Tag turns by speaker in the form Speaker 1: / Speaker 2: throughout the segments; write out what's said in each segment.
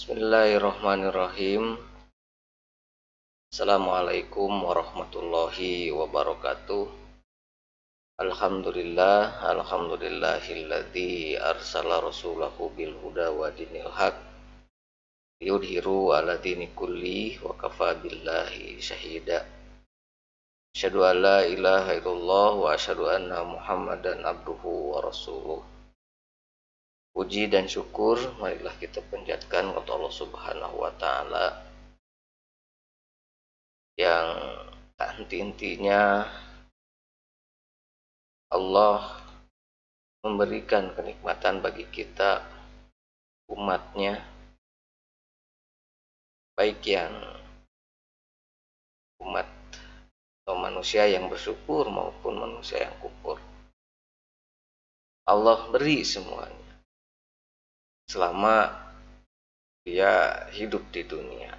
Speaker 1: Bismillahirrahmanirrahim. Assalamualaikum warahmatullahi wabarakatuh. Alhamdulillahilladzi arsala rasulahu bil huda wa dinil haq yudhiru ala dini kulli wa kafa billahi syahida. Asyhadu an la ilaha illallah wa asyhadu anna Muhammadan abduhu wa rasuluh. Puji dan syukur marilah kita panjatkan kepada Allah Subhanahu wa taala yang tak henti-hentinya Allah memberikan kenikmatan bagi kita umatnya, baik yang umat atau manusia yang bersyukur maupun manusia yang kufur. Allah beri semuanya selama dia hidup di dunia.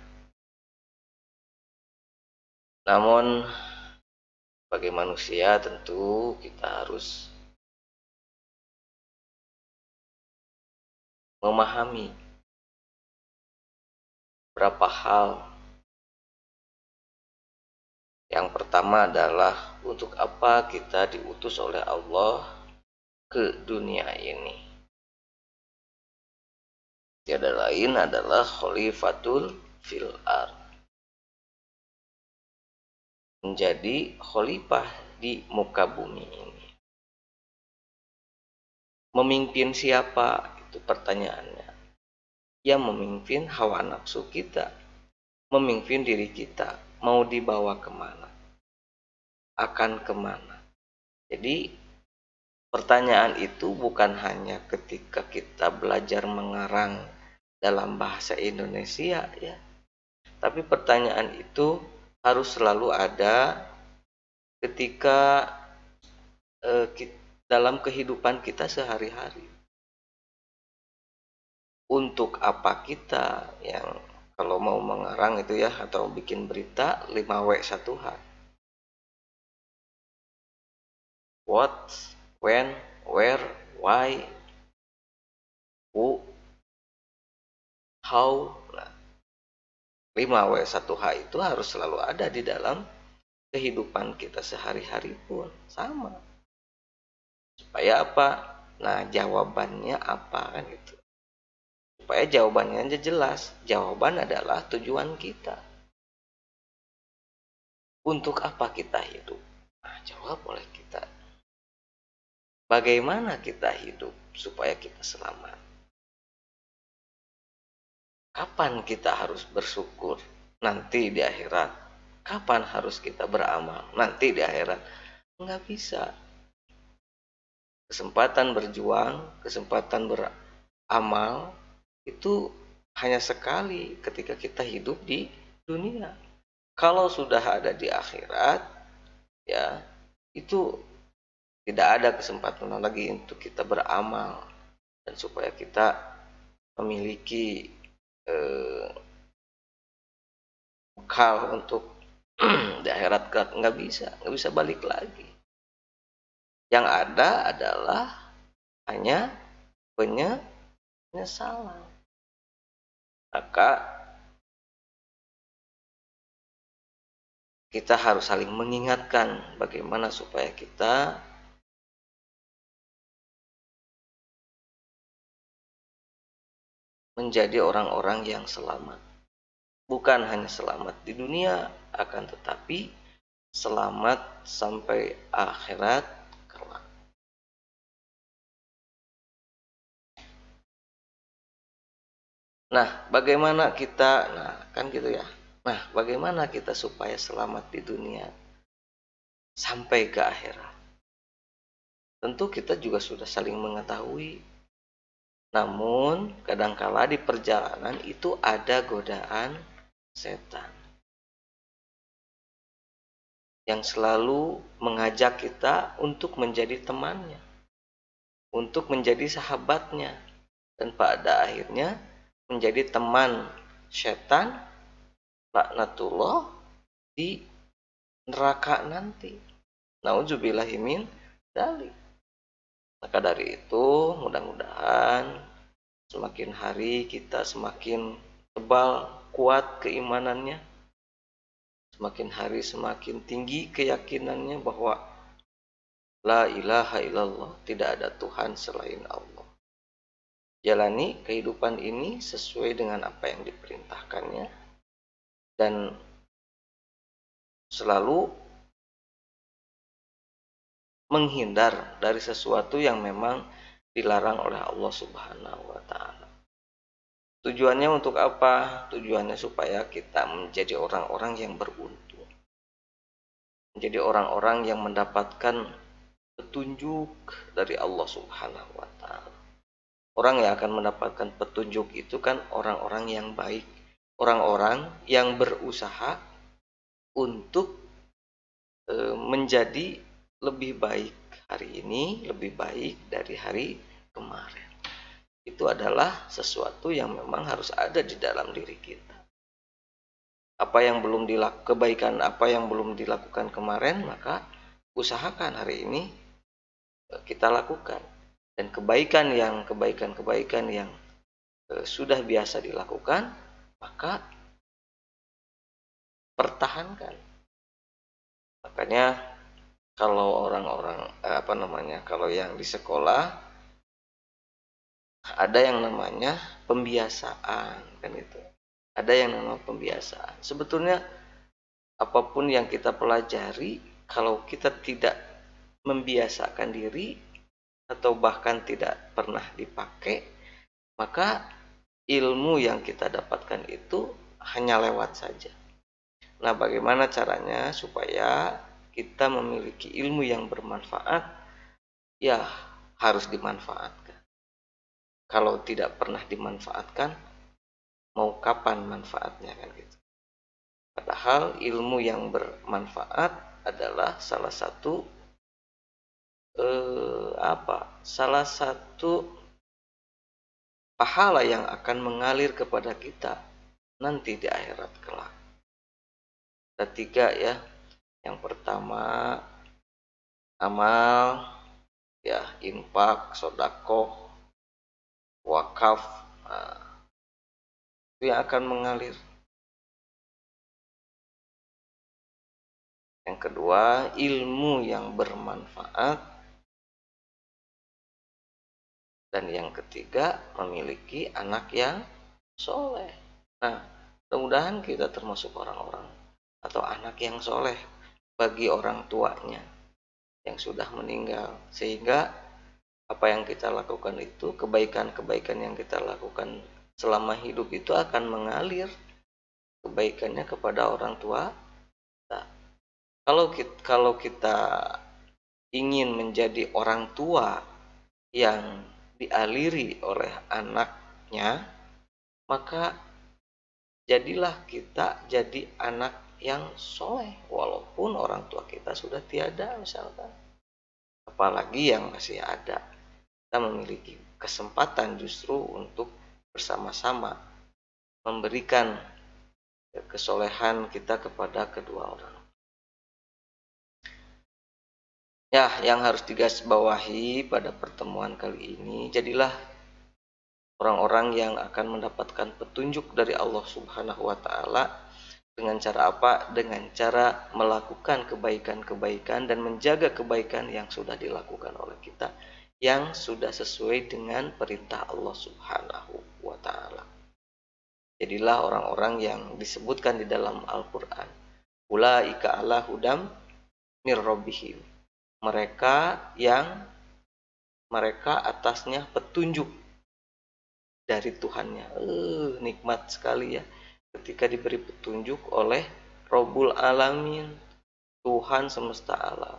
Speaker 1: Namun sebagai manusia tentu kita harus memahami beberapa hal. Yang pertama adalah untuk apa kita diutus oleh Allah ke dunia ini. Tiada lain adalah khalifatul fil ard, menjadi khalifah di muka bumi ini. Memimpin siapa? Itu pertanyaannya. Yang memimpin hawa nafsu kita, memimpin diri kita, mau dibawa kemana, akan kemana. Jadi pertanyaan itu bukan hanya ketika kita belajar mengarang dalam bahasa Indonesia ya, tapi pertanyaan itu harus selalu ada ketika dalam kehidupan kita sehari-hari. Untuk apa kita, yang kalau mau mengarang itu ya, atau bikin berita 5W1H. What, when, where, why, who, how. Nah, 5W1H itu harus selalu ada di dalam kehidupan kita sehari-hari pun sama. Supaya apa? Nah, jawabannya apa kan gitu. Supaya jawabannya aja jelas. Jawaban adalah tujuan kita. Untuk apa kita hidup? Nah, jawab oleh kita. Bagaimana kita hidup supaya kita selamat? Kapan kita harus bersyukur? Nanti di akhirat. Kapan harus kita beramal? Nanti di akhirat. Enggak bisa. Kesempatan berjuang, kesempatan beramal itu hanya sekali ketika kita hidup di dunia. Kalau sudah ada di akhirat, ya itu tidak ada kesempatan lagi untuk kita beramal dan supaya kita memiliki bekal untuk di akhirat. Nggak bisa balik lagi. Yang ada adalah hanya penyesalan. Maka kita harus saling mengingatkan bagaimana supaya kita menjadi orang-orang yang selamat. Bukan hanya selamat di dunia, akan tetapi selamat sampai akhirat kelak. Nah, bagaimana kita, kan gitu ya. Nah, bagaimana kita supaya selamat di dunia sampai ke akhirat? Tentu kita juga sudah saling mengetahui. Namun, kadangkala di perjalanan itu ada godaan setan yang selalu mengajak kita untuk menjadi temannya, untuk menjadi sahabatnya, dan pada akhirnya menjadi teman setan laknatullah di neraka nanti. Nauzubillahi min dzalik. Maka dari itu mudah-mudahan semakin hari kita semakin tebal, kuat keimanannya, semakin hari semakin tinggi keyakinannya bahwa la ilaha illallah, tidak ada Tuhan selain Allah. Jalani kehidupan ini sesuai dengan apa yang diperintahkannya dan selalu menghindar dari sesuatu yang memang dilarang oleh Allah Subhanahu wa taala. Tujuannya untuk apa? Tujuannya supaya kita menjadi orang-orang yang beruntung. Menjadi orang-orang yang mendapatkan petunjuk dari Allah Subhanahu wa taala. Orang yang akan mendapatkan petunjuk itu kan orang-orang yang baik, orang-orang yang berusaha untuk menjadi lebih baik hari ini, lebih baik dari hari kemarin. Itu adalah sesuatu yang memang harus ada di dalam diri kita. Kebaikan apa yang belum dilakukan kemarin, maka usahakan hari ini kita lakukan. Dan kebaikan yang sudah biasa dilakukan, maka pertahankan. Makanya kalau kalau yang di sekolah ada yang namanya pembiasaan, kan itu. Ada yang namanya pembiasaan. Sebetulnya apapun yang kita pelajari, kalau kita tidak membiasakan diri atau bahkan tidak pernah dipakai, maka ilmu yang kita dapatkan itu hanya lewat saja. Nah, bagaimana caranya supaya kita memiliki ilmu yang bermanfaat? Ya, harus dimanfaatkan. Kalau tidak pernah dimanfaatkan, mau kapan manfaatnya, kan gitu. Padahal ilmu yang bermanfaat adalah salah satu pahala yang akan mengalir kepada kita nanti di akhirat kelak. Ada 3 ya. Yang pertama amal, ya, infak, sedekah, wakaf. Itu yang akan mengalir. Yang kedua, ilmu yang bermanfaat. Dan yang ketiga, memiliki anak yang soleh. Nah, mudah-mudahan kita termasuk orang-orang atau anak yang soleh bagi orang tuanya yang sudah meninggal. Sehingga apa yang kita lakukan itu, kebaikan-kebaikan yang kita lakukan selama hidup itu akan mengalir kebaikannya kepada orang tua kita. Kalau kita ingin menjadi orang tua yang dialiri oleh anaknya, maka jadilah kita jadi anak yang soleh walaupun orang tua kita sudah tiada misalkan. Apalagi yang masih ada, kita memiliki kesempatan justru untuk bersama-sama memberikan kesolehan kita kepada kedua orang. Ya, yang harus digarisbawahi pada pertemuan kali ini, jadilah orang-orang yang akan mendapatkan petunjuk dari Allah Subhanahu wa taala dengan cara apa? Dengan cara melakukan kebaikan-kebaikan dan menjaga kebaikan yang sudah dilakukan oleh kita, yang sudah sesuai dengan perintah Allah Subhanahu wa taala. Jadilah orang-orang yang disebutkan di dalam Al-Qur'an, ulaika ala hudam mir rabbihim. Mereka atasnya petunjuk dari Tuhannya. Nikmat sekali ya ketika diberi petunjuk oleh Rabbul Alamin, Tuhan semesta alam.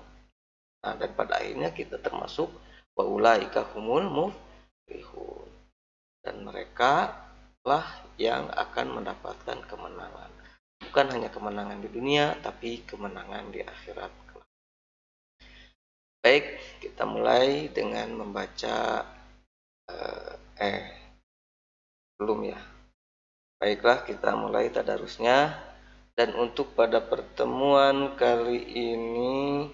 Speaker 1: Nah, dan pada akhirnya kita termasuk wa ulaika humul muflihun. Dan mereka lah yang akan mendapatkan kemenangan. Bukan hanya kemenangan di dunia, tapi kemenangan di akhirat. Baik, kita mulai dengan membaca belum ya. Baiklah, kita mulai tadarusnya. Dan untuk pada pertemuan kali ini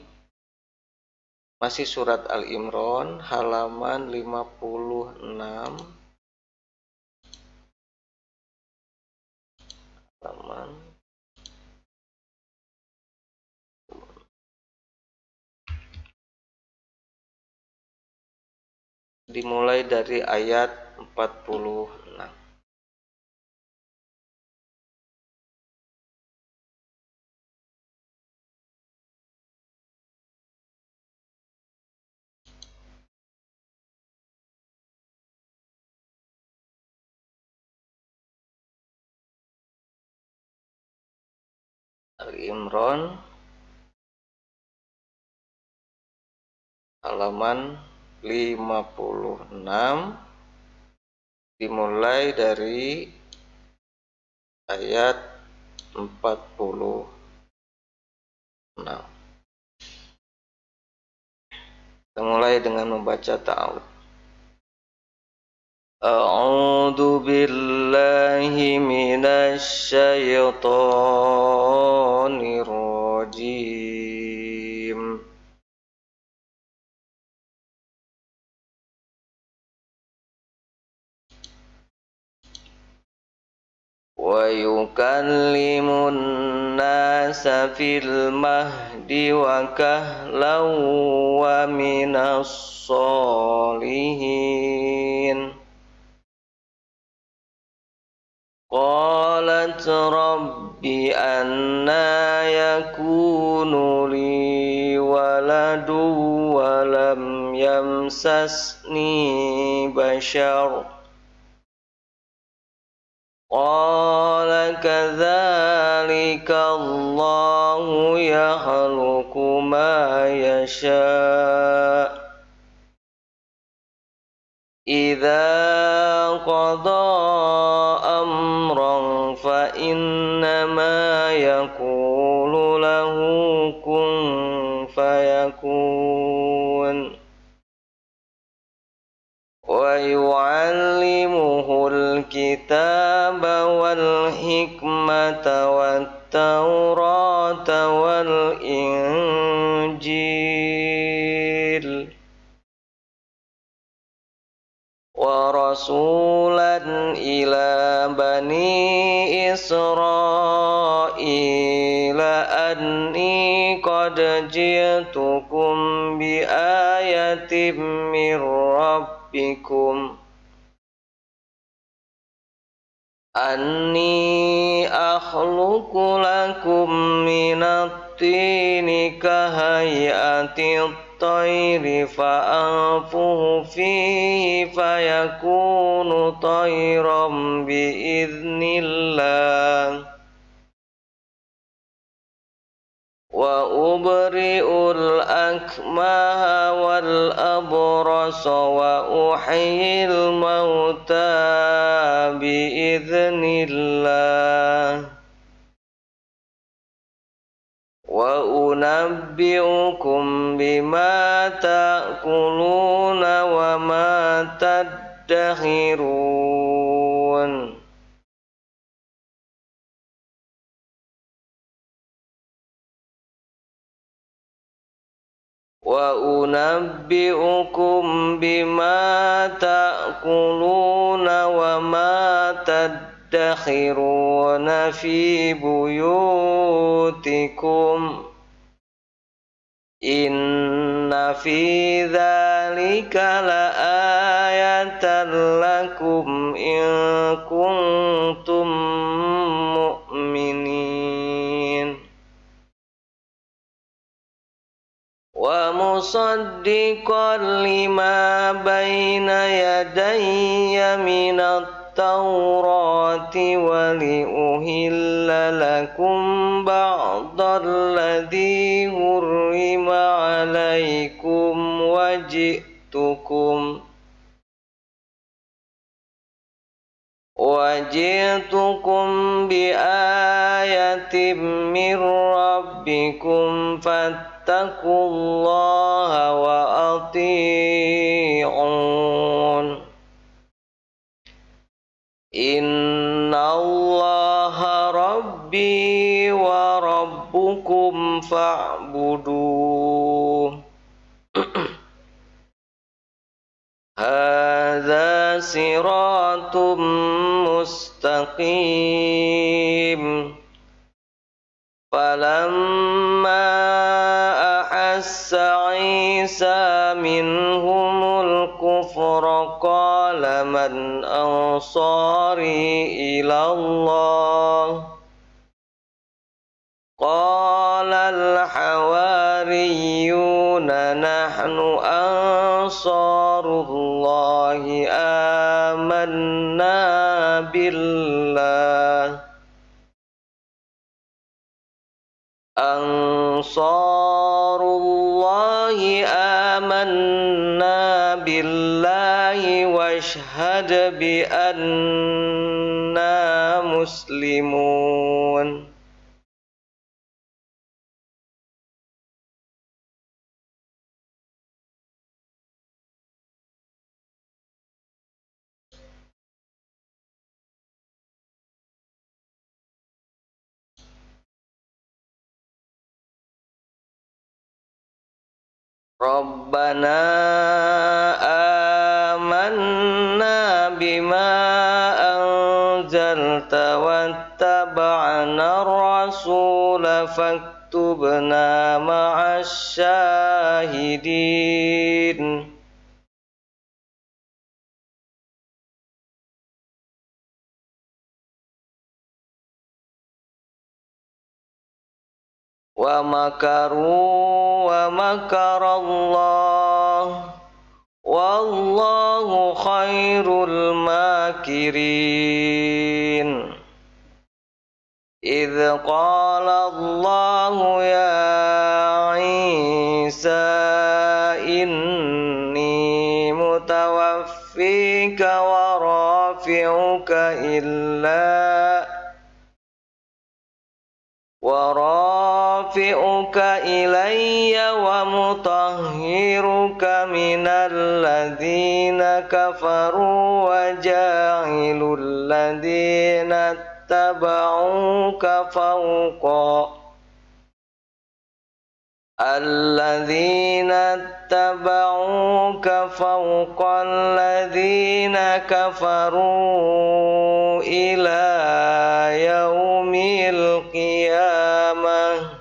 Speaker 1: masih surat Al-Imran halaman 56 dimulai dari ayat 46. Ali Imran halaman 56 dimulai dari ayat 46. Kita mulai dengan membaca ta'awud. A'udzu billahi minasy syaithanir rajim. Wa yukallimun nasa fil mahdi wa kahlan wa minas solihin. Qalat rabbi anna yakunu li waladu wa lam yamsasni bashar. Qala kadzalika Allahu yakhluqu ma yasha. Idza qada amran fa innama yaqulu lahu kun fayakun. Wa yu'allimuhul kitaba wal hikmata wat taurata wal injil. Wa rasulan ila bani Israila anni qad ji'tukum bi ayatin mir rabbikum anni akhluqu lakum minat tini kahayati tayri fa'anfuhu fihi fayakunu tayran biiznillah wa ubri'ul akmaha wal abrasa wa uhyil mauta biiznillah wa unabbi'ukum bima ta'kuluna wa ma tadakhirun. Wa unabbi'ukum bima ta'kuluna wa ma tadakhiruna fi buyutikum. Inna fi dzalika laayatan lakum in kuntum mu'minin. Wa musaddiqan lima baina yadayya minat Taurati wa liuhilla lakum ba'dalladzi hurrima alaikum wajitukum bi ayatin mir rabbikum fattaqullaha wa ati'un. Inna allaha rabbi wa rabbukum fa'buduh. Hadza siratum mustaqim. Falamma
Speaker 2: مس عيسى منهم الكفر قال من أنصاري إلى الله قال الحواريون نحن أنصار الله آمنا بالله أنصار الله آمنا بالله واشهد بأننا مسلمون Rabbana amanna bima anzalta wattaba'na ar-rasula faktubna ma'as syahidin. Wa makaru wa makarallah wallahu khairul makirin. Idh qala Allahu ya Isa inni mutawaffika wa rafi'uka ilayya wa mutahhiruka minal ladzina kafaru wa ja'ilul ladzina tabauka fawqa alladzina kafaru ila yaumil qiyamah.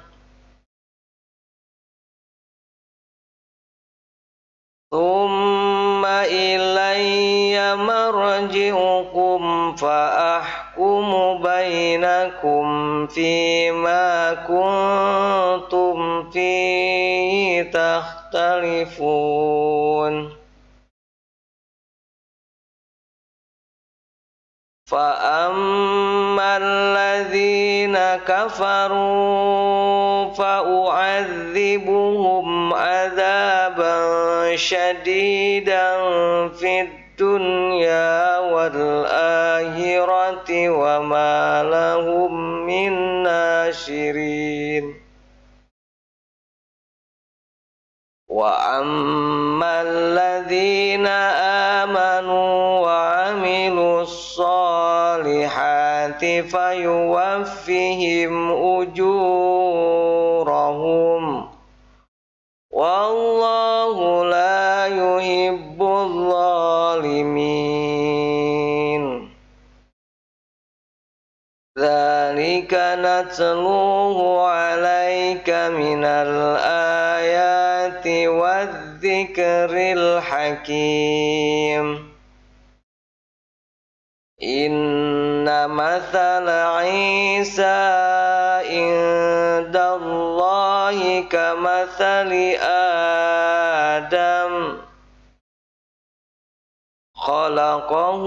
Speaker 2: Thumma ilayya marji'ukum fa ahkumu bainakum fima kuntum fihi takhtalifun. فأما الذين كفروا فأعذبهم عذابا شديدا في الدنيا والآخرة وما لهم من ناشرين وأما الذين آمنوا وعملوا الصالحات فيوفيهم أجورهم والله لا يحب الظالمين. ذلك نتلوه عليك من الآيات والذكر الحكيم. إن مثل عيسى عند الله كمثل آدم خلقه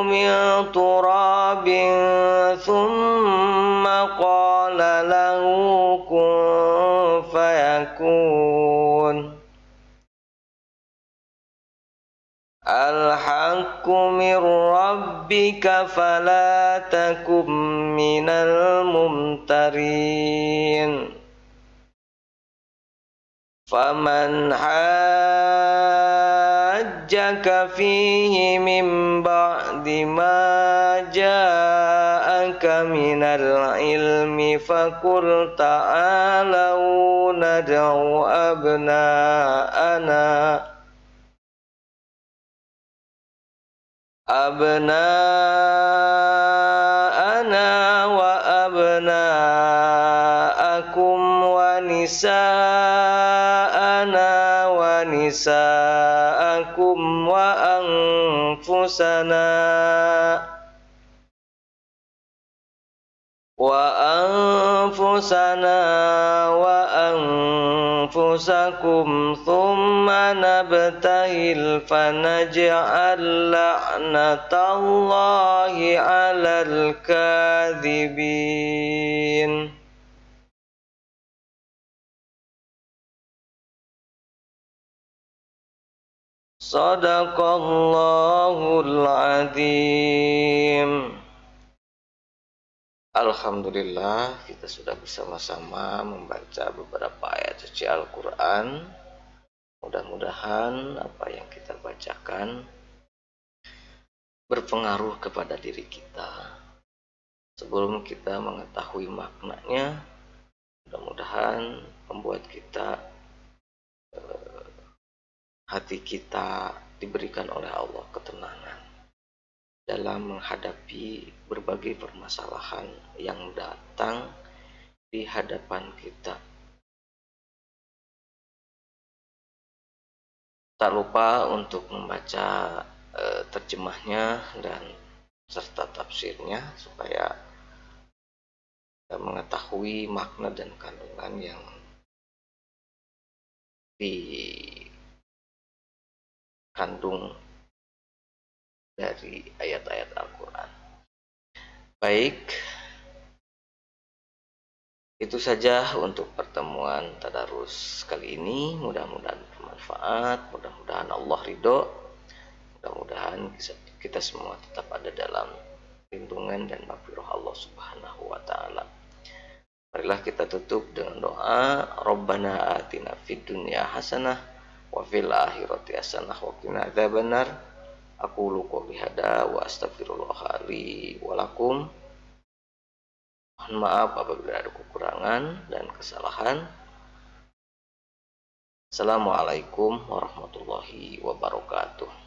Speaker 2: من تراب ثم قال له كن فيكون. الحق من ربك فلا تكن من الممترين. فمن حاجك فيه من بعد ما جاءك من العلم فقل تعالوا ندع أبناءنا وأبناءكم ونساءنا وأنفسنا وأنفسكم ثم نبتهل فنجعل لعنة الله على الكاذبين. Sadaqallahul Azim.
Speaker 1: Alhamdulillah, kita sudah bersama-sama membaca beberapa ayat suci Al-Quran. Mudah-mudahan apa yang kita bacakan berpengaruh kepada diri kita. Sebelum kita mengetahui maknanya, mudah-mudahan membuat kita hati kita diberikan oleh Allah ketenangan dalam menghadapi berbagai permasalahan yang datang di hadapan kita. Tak lupa untuk membaca terjemahnya dan serta tafsirnya supaya kita mengetahui makna dan kandungan yang dikandung dari ayat-ayat Al-Quran. Baik, itu saja untuk pertemuan tadarus kali ini. Mudah-mudahan bermanfaat, mudah-mudahan Allah ridho, mudah-mudahan kita semua tetap ada dalam lindungan dan maghfirah Allah Subhanahu wa taala. Marilah kita tutup dengan doa, Rabbana atina fid dunya hasanah wa fil akhirati hasanah wa qina adzabannar. Aqulu qouli hada wa astaghfirullah li wa lakum. Mohon maaf apabila ada kekurangan dan kesalahan. Assalamualaikum warahmatullahi wabarakatuh.